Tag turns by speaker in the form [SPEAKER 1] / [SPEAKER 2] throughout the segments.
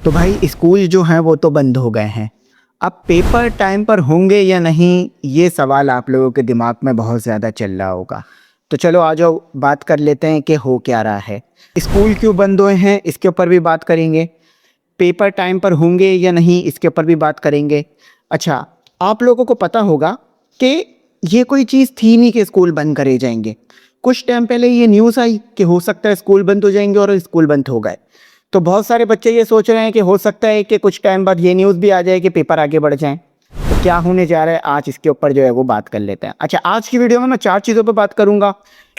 [SPEAKER 1] तो भाई स्कूल जो हैं वो तो बंद हो गए हैं। अब पेपर टाइम पर होंगे या नहीं, ये सवाल आप लोगों के दिमाग में बहुत ज़्यादा चल रहा होगा। तो चलो आ जाओ बात कर लेते हैं कि हो क्या रहा है। स्कूल क्यों बंद हुए हैं इसके ऊपर भी बात करेंगे। पेपर टाइम पर होंगे या नहीं इसके ऊपर भी बात करेंगे। अच्छा, आप लोगों को पता होगा कि ये कोई चीज़ थी नहीं कि स्कूल बंद करे जाएंगे। कुछ टाइम पहले ये न्यूज़ आई कि हो सकता है स्कूल बंद हो जाएंगे और स्कूल बंद हो गए। तो बहुत सारे बच्चे ये सोच रहे हैं कि हो सकता है कि कुछ टाइम बाद ये न्यूज़ भी आ जाए कि पेपर आगे बढ़ जाएं। तो क्या होने जा रहा है आज इसके ऊपर जो है वो बात कर लेते हैं। अच्छा, आज की वीडियो में मैं 4 चीज़ों पर बात करूंगा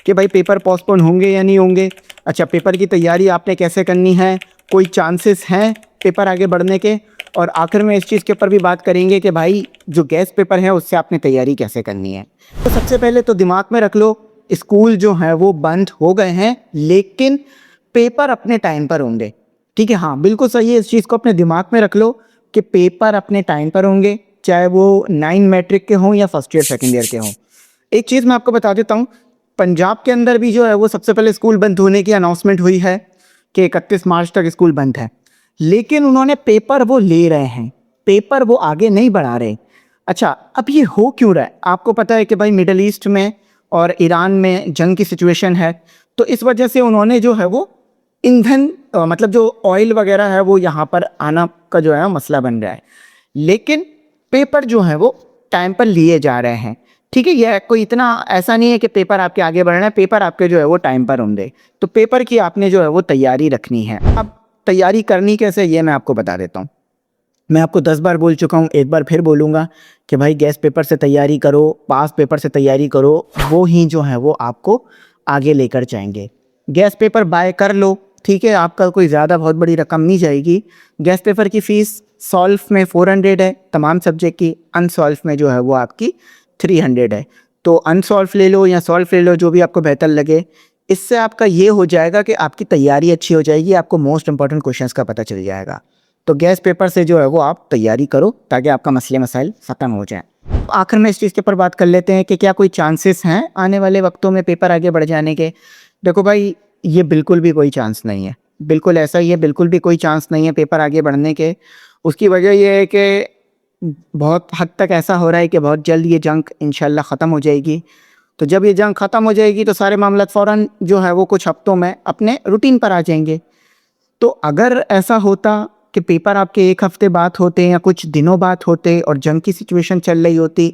[SPEAKER 1] कि भाई पेपर पोस्टपोन होंगे या नहीं होंगे। अच्छा, पेपर की तैयारी आपने कैसे करनी है, कोई चांसेस हैं पेपर आगे बढ़ने के, और आखिर में इस चीज़ के ऊपर भी बात करेंगे कि भाई जो गेस्ट पेपर है उससे आपने तैयारी कैसे करनी है। तो सबसे पहले तो दिमाग में रख लो, स्कूल जो है वो बंद हो गए हैं लेकिन पेपर अपने टाइम पर होंगे। ठीक है, हाँ बिल्कुल सही है। इस चीज़ को अपने दिमाग में रख लो कि पेपर अपने टाइम पर होंगे, चाहे वो 9 मैट्रिक के हों या फर्स्ट ईयर सेकेंड ईयर के हों। एक चीज़ मैं आपको बता देता हूँ, पंजाब के अंदर भी जो है वो सबसे पहले स्कूल बंद होने की अनाउंसमेंट हुई है कि 31 मार्च तक स्कूल बंद है, लेकिन उन्होंने पेपर वो ले रहे हैं, पेपर वो आगे नहीं बढ़ा रहे। अच्छा, अब ये हो क्यों रहा है? आपको पता है कि भाई मिडल ईस्ट में और ईरान में जंग की सिचुएशन है, तो इस वजह से उन्होंने जो है वो ईंधन मतलब जो ऑयल वगैरह है वो यहाँ पर आना का जो है मसला बन रहा है। लेकिन पेपर जो है वो टाइम पर लिए जा रहे हैं। ठीक है, यह कोई इतना ऐसा नहीं है कि पेपर आपके आगे बढ़ रहे हैं, पेपर आपके जो है वो टाइम पर होंगे। तो पेपर की आपने जो है वो तैयारी रखनी है। अब तैयारी करनी कैसे ये मैं आपको बता देता हूँ। मैं आपको 10 बार बोल चुका हूँ, एक बार फिर बोलूँगा कि भाई गेस्ट पेपर से तैयारी करो, पास पेपर से तैयारी करो, वो ही जो है वो आपको आगे लेकर जाएंगे। गेस्ट पेपर बाय कर लो, ठीक है, आपका कोई ज़्यादा बहुत बड़ी रकम नहीं जाएगी। गेस्ट पेपर की फ़ीस सॉल्व में 400 है तमाम सब्जेक्ट की, अनसॉल्व में जो है वो आपकी 300 है। तो अनसॉल्व ले लो या सॉल्व ले लो, जो भी आपको बेहतर लगे। इससे आपका ये हो जाएगा कि आपकी तैयारी अच्छी हो जाएगी, आपको मोस्ट इंपॉर्टेंट क्वेश्चंस का पता चल जाएगा। तो गेस्ट पेपर से जो है वो आप तैयारी करो ताकि आपका मसले मसाइल ख़त्म हो जाए। आखिर में इस चीज़ के ऊपर बात कर लेते हैं कि क्या कोई चांसेस हैं आने वाले वक्तों में पेपर आगे बढ़ जाने के। देखो भाई, ये बिल्कुल भी कोई चांस नहीं है, बिल्कुल ऐसा ही है, बिल्कुल भी कोई चांस नहीं है पेपर आगे बढ़ने के। उसकी वजह यह है कि बहुत हद तक ऐसा हो रहा है कि बहुत जल्द ये जंग इंशाल्लाह ख़त्म हो जाएगी। तो जब ये जंग ख़त्म हो जाएगी तो सारे मामला फ़ौरन जो है वो कुछ हफ्तों में अपने रूटीन पर आ जाएंगे। तो अगर ऐसा होता कि पेपर आपके 1 हफ्ते बाद होते या कुछ दिनों बाद होते और जंग की सिचुएशन चल रही होती,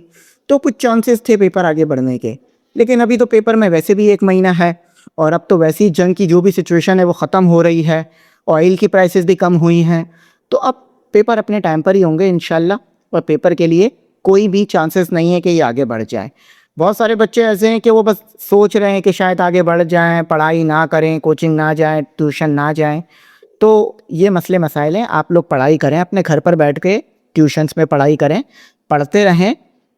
[SPEAKER 1] तो कुछ चांसेस थे पेपर आगे बढ़ने के। लेकिन अभी तो पेपर में वैसे भी 1 महीना है, और अब तो वैसे ही जंग की जो भी सिचुएशन है वो ख़त्म हो रही है, ऑयल की प्राइसेस भी कम हुई हैं। तो अब पेपर अपने टाइम पर ही होंगे इंशाल्लाह, और पेपर के लिए कोई भी चांसेस नहीं है कि ये आगे बढ़ जाए। बहुत सारे बच्चे ऐसे हैं कि वो बस सोच रहे हैं कि शायद आगे बढ़ जाएँ, पढ़ाई ना करें, कोचिंग ना जाएँ, ट्यूशन ना जाएँ। तो ये मसले मसाइल हैं, आप लोग पढ़ाई करें, अपने घर पर बैठ के ट्यूशन्स में पढ़ाई करें, पढ़ते रहें।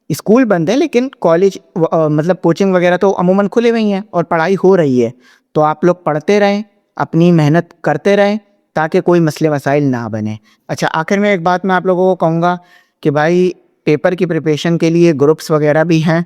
[SPEAKER 1] स्कूल बंद है लेकिन कॉलेज मतलब कोचिंग वगैरह तो अमूमन खुले हुए ही हैं और पढ़ाई हो रही है। तो आप लोग पढ़ते रहें, अपनी मेहनत करते रहें ताकि कोई मसले मसाइल ना बने। अच्छा, आखिर में एक बात मैं आप लोगों को कहूँगा कि भाई पेपर की प्रिपरेशन के लिए ग्रुप्स वगैरह भी हैं,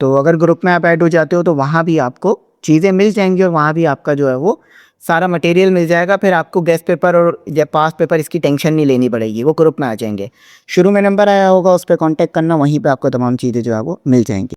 [SPEAKER 1] तो अगर ग्रुप में आप ऐड हो जाते हो तो वहाँ भी आपको चीज़ें मिल जाएंगी और वहाँ भी आपका जो है वो सारा मटेरियल मिल जाएगा। फिर आपको गेस्ट पेपर और या पास पेपर इसकी टेंशन नहीं लेनी पड़ेगी, वो ग्रुप में आ जाएंगे। शुरू में नंबर आया होगा, उस पर कांटेक्ट करना, वहीं पे आपको तमाम चीज़ें जो है वो मिल जाएंगी।